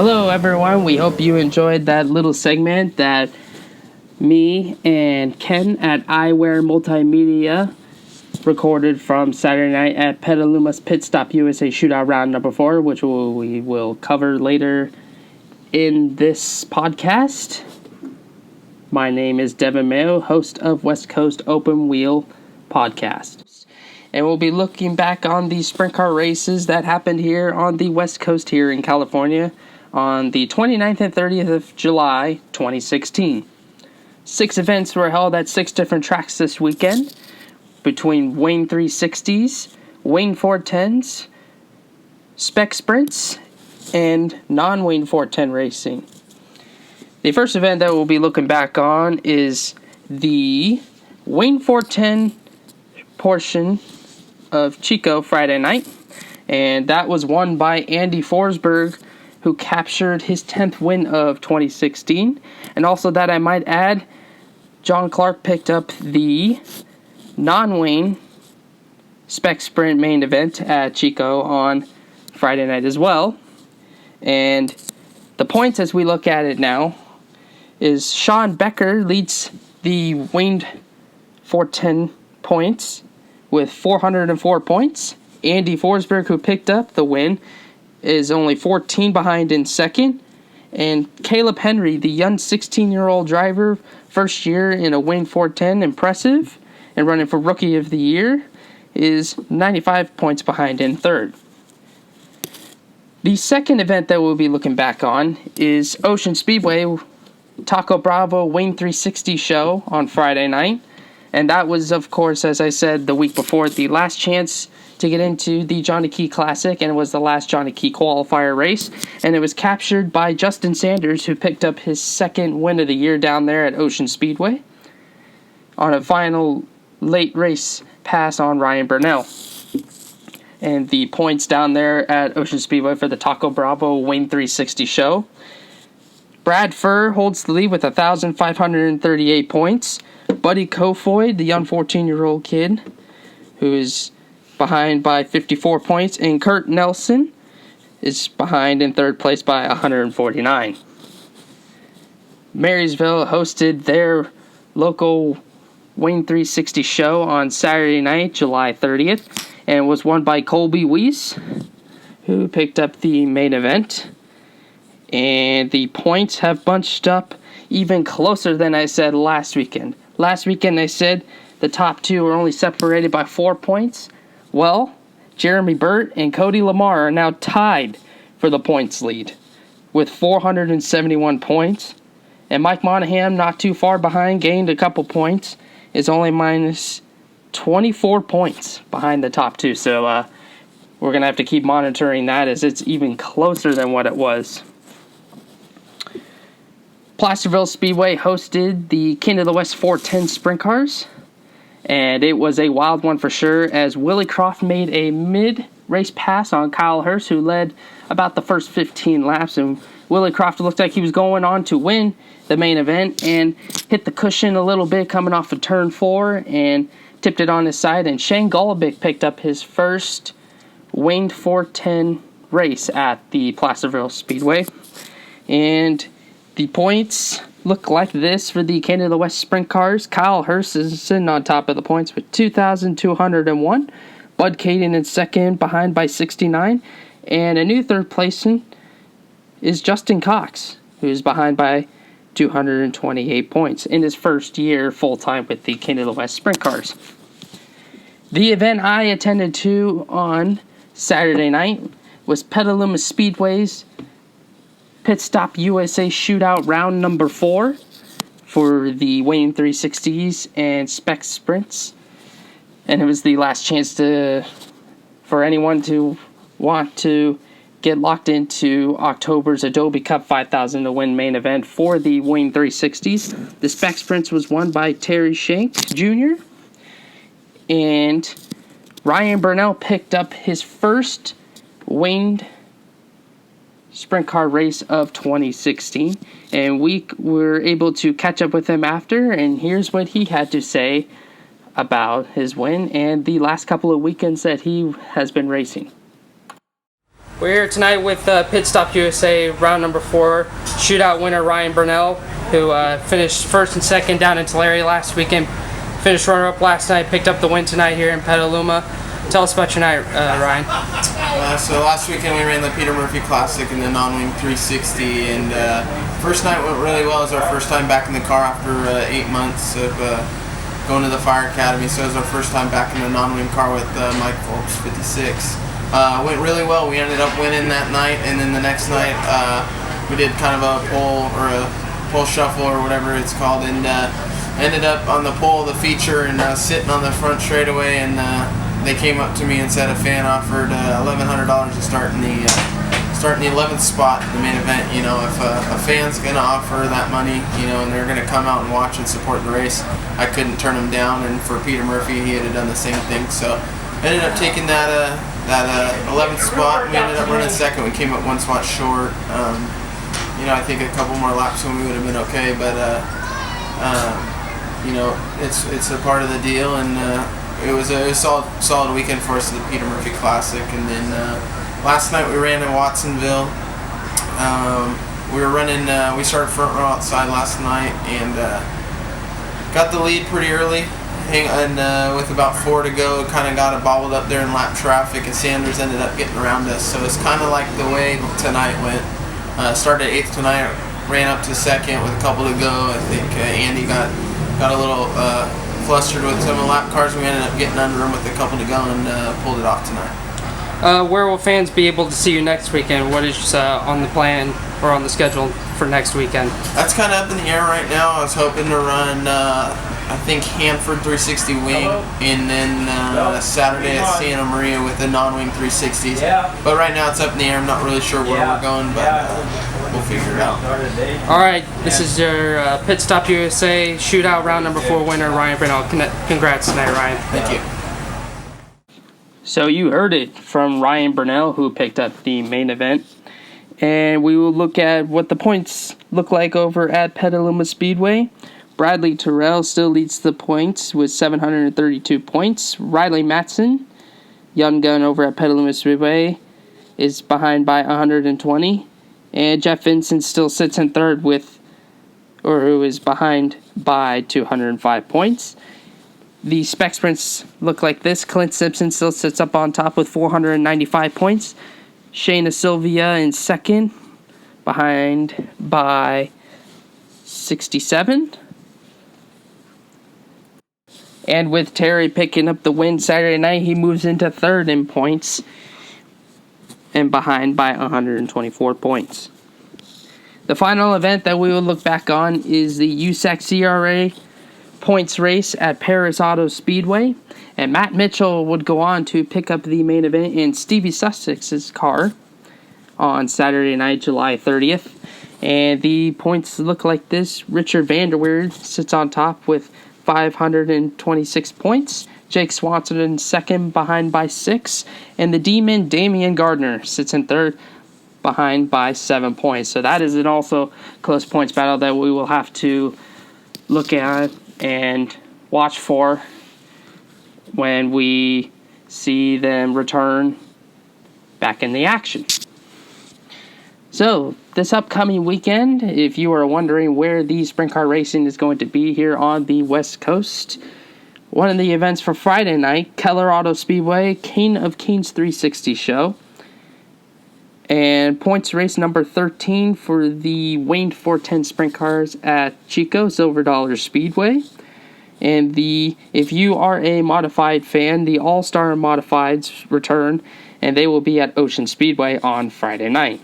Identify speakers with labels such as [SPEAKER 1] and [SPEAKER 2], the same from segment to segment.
[SPEAKER 1] Hello, everyone. We hope you enjoyed that little segment that me and Ken at Eyewear Multimedia recorded from Saturday night at Petaluma's Pit Stop USA Shootout Round number 4, which we will cover later in this podcast. My name is Devin Mayo, host of West Coast Open Wheel Podcast. And we'll be looking back on the sprint car races that happened here on the West Coast here in California on the 29th and 30th of July, 2016. 6 events were held at 6 different tracks this weekend between Wayne 360s, Wayne 410s, spec sprints, and non-Wayne 410 racing. The first event that we'll be looking back on is the Wayne 410 portion of Chico Friday night, and that was won by Andy Forsberg, who captured his 10th win of 2016. And also that I might add, John Clark picked up the non-Wayne spec sprint main event at Chico on Friday night as well. And the points as we look at it now is Sean Becker leads the Wayne 410 points with 404 points. Andy Forsberg, who picked up the win, is only 14 behind in second. And Caleb Henry, the young 16-year-old driver, first year in a Wayne 410, impressive, and running for Rookie of the Year, is 95 points behind in third. The second event that we'll be looking back on is Ocean Speedway Taco Bravo Wayne 360 show on Friday night. And that was, of course, as I said the week before, the last chance to get into the Johnny Key Classic, and it was the last Johnny Key qualifier race. And it was captured by Justin Sanders, who picked up his second win of the year down there at Ocean Speedway on a final late race pass on Ryan Burnell. And the points down there at Ocean Speedway for the Taco Bravo Wayne 360 show. Brad Furr holds the lead with 1,538 points. Buddy Kofoid, the young 14-year-old kid, who is behind by 54 points. And Kurt Nelson is behind in third place by 149. Marysville hosted their local Wayne 360 show on Saturday night, July 30th. And was won by Colby Weiss, who picked up the main event. And the points have bunched up even closer than I said last weekend. Last weekend I said the top 2 were only separated by 4 points. Well, Jeremy Burt and Cody Lamar are now tied for the points lead with 471 points. And Mike Monahan, not too far behind, gained a couple points, is only minus 24 points behind the top 2. So we're going to have to keep monitoring that as it's even closer than what it was. Placerville Speedway hosted the King of the West 410 sprint cars. And it was a wild one for sure, as Willie Croft made a mid-race pass on Kyle Hurst, who led about the first 15 laps. And Willie Croft looked like he was going on to win the main event and hit the cushion a little bit coming off of turn 4 and tipped it on his side. And Shane Golobic picked up his first Wayne 410 race at the Placerville Speedway. And the points look like this for the King of the West sprint cars. Kyle Hurst is sitting on top of the points with 2,201. Bud Caden in second, behind by 69. And a new third placement is Justin Cox, who's behind by 228 points in his first year full-time with the King of the West sprint cars. The event I attended to on Saturday night was Petaluma Speedway's Pit Stop USA Shootout Round number 4 for the Wayne 360s and spec sprints. And it was the last chance for anyone to want to get locked into October's Adobe Cup 5000 to win main event for the Wayne 360s. The spec sprints was won by Terry Shank Jr. And Ryan Burnell picked up his first Wayne sprint car race of 2016, and we were able to catch up with him after, and here's what he had to say about his win and the last couple of weekends that he has been racing. We're here tonight with Pit Stop USA round number 4 shootout winner Ryan Burnell, who finished first and second down in Tulare last weekend. Finished runner-up last night, picked up the win tonight here in Petaluma. Tell us about your night, Ryan.
[SPEAKER 2] So last weekend we ran the Peter Murphy Classic and the Non-Wing 360, and first night went really well. It was our first time back in the car after 8 months of going to the Fire Academy, so it was our first time back in the non-wing car with Mike Phillips 56. Went really well. We ended up winning that night, and then the next night we did kind of a pole shuffle or whatever it's called, and ended up on the pole of the feature and sitting on the front straightaway, and they came up to me and said a fan offered $1,100 to start in the 11th spot in the main event. You know, if a fan's gonna offer that money, you know, and they're gonna come out and watch and support the race, I couldn't turn them down. And for Peter Murphy, he had done the same thing, so ended up taking that 11th spot. We ended up running second. We came up one spot short. You know, I think a couple more laps when we would have been okay, but you know, it's a part of the deal, and it was a solid weekend for us at the Peter Murphy Classic. And then last night we ran in Watsonville. We were running. We started front row outside last night and got the lead pretty early. And with about 4 to go, kind of got it bobbled up there in lap traffic, and Sanders ended up getting around us. So it's kind of like the way tonight went. Started 8th tonight, ran up to 2nd with a couple to go. I think Andy got a little flustered with some of the lap cars. We ended up getting under him with a couple to go and pulled it off tonight.
[SPEAKER 1] Where will fans be able to see you next weekend? What is on the plan or on the schedule for next weekend?
[SPEAKER 2] That's kind of up in the air right now. I was hoping to run, I think, Hanford 360 wing, and then Saturday at Santa Maria with the non-wing 360s. But right now it's up in the air. I'm not really sure where we're going, but we'll figure it out.
[SPEAKER 1] All right, this is your Pit Stop USA shootout round number 4 winner, Ryan Burnell. Congrats tonight, Ryan.
[SPEAKER 2] Thank you.
[SPEAKER 1] So you heard it from Ryan Burnell, who picked up the main event. And we will look at what the points look like over at Petaluma Speedway. Bradley Terrell still leads the points with 732 points. Riley Matson, young gun over at Petaluma Speedway, is behind by 120. And Jeff Vincent still sits in third who is behind by 205 points. The spec sprints look like this. Clint Simpson still sits up on top with 495 points. Shayna Sylvia in second, behind by 67. And with Terry picking up the win Saturday night, he moves into third in points and behind by 124 points. The final event that we will look back on is the USAC CRA points race at Paris Auto Speedway. And Matt Mitchell would go on to pick up the main event in Stevie Sussex's car on Saturday night, July 30th. And the points look like this. Richard Vanderweerd sits on top with 526 points. Jake Swanson in second, behind by 6. And the Demon, Damian Gardner, sits in third, behind by 7 points. So that is an also close points battle that we will have to look at and watch for when we see them return back in the action. So, this upcoming weekend, if you are wondering where the sprint car racing is going to be here on the West Coast, one of the events for Friday night, Keller Auto Speedway, King of Kings 360 show. And points race number 13 for the Wayne 410 sprint cars at Chico Silver Dollar Speedway. And if you are a modified fan, the All-Star Modifieds return, and they will be at Ocean Speedway on Friday night.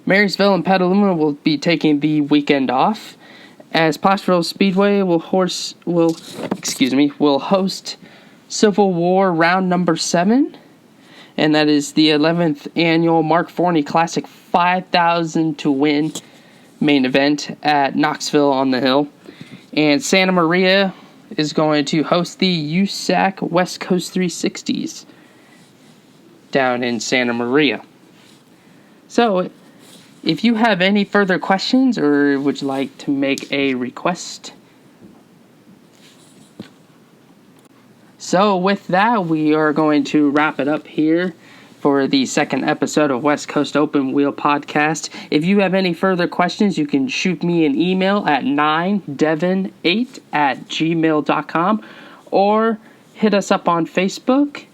[SPEAKER 1] Marysville and Petaluma will be taking the weekend off, as Placerville Speedway will host Civil War round number 7, and that is the 11th annual Mark Forney Classic 5,000 to win main event at Knoxville on the Hill. And Santa Maria is going to host the USAC West Coast 360s down in Santa Maria. So, if you have any further questions or would you like to make a request? So with that, we are going to wrap it up here for the second episode of West Coast Open Wheel Podcast. If you have any further questions, you can shoot me an email at 9devon8@gmail.com or hit us up on Facebook.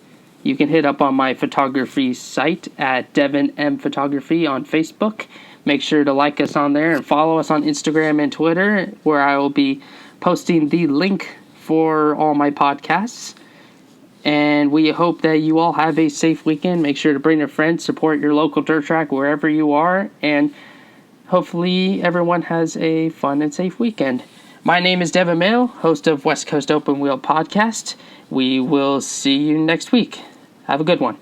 [SPEAKER 1] You can hit up on my photography site at Devon M Photography on Facebook. Make sure to like us on there and follow us on Instagram and Twitter, where I will be posting the link for all my podcasts. And we hope that you all have a safe weekend. Make sure to bring a friend, support your local dirt track wherever you are, and hopefully everyone has a fun and safe weekend. My name is Devon Mail, host of West Coast Open Wheel Podcast. We will see you next week. Have a good one.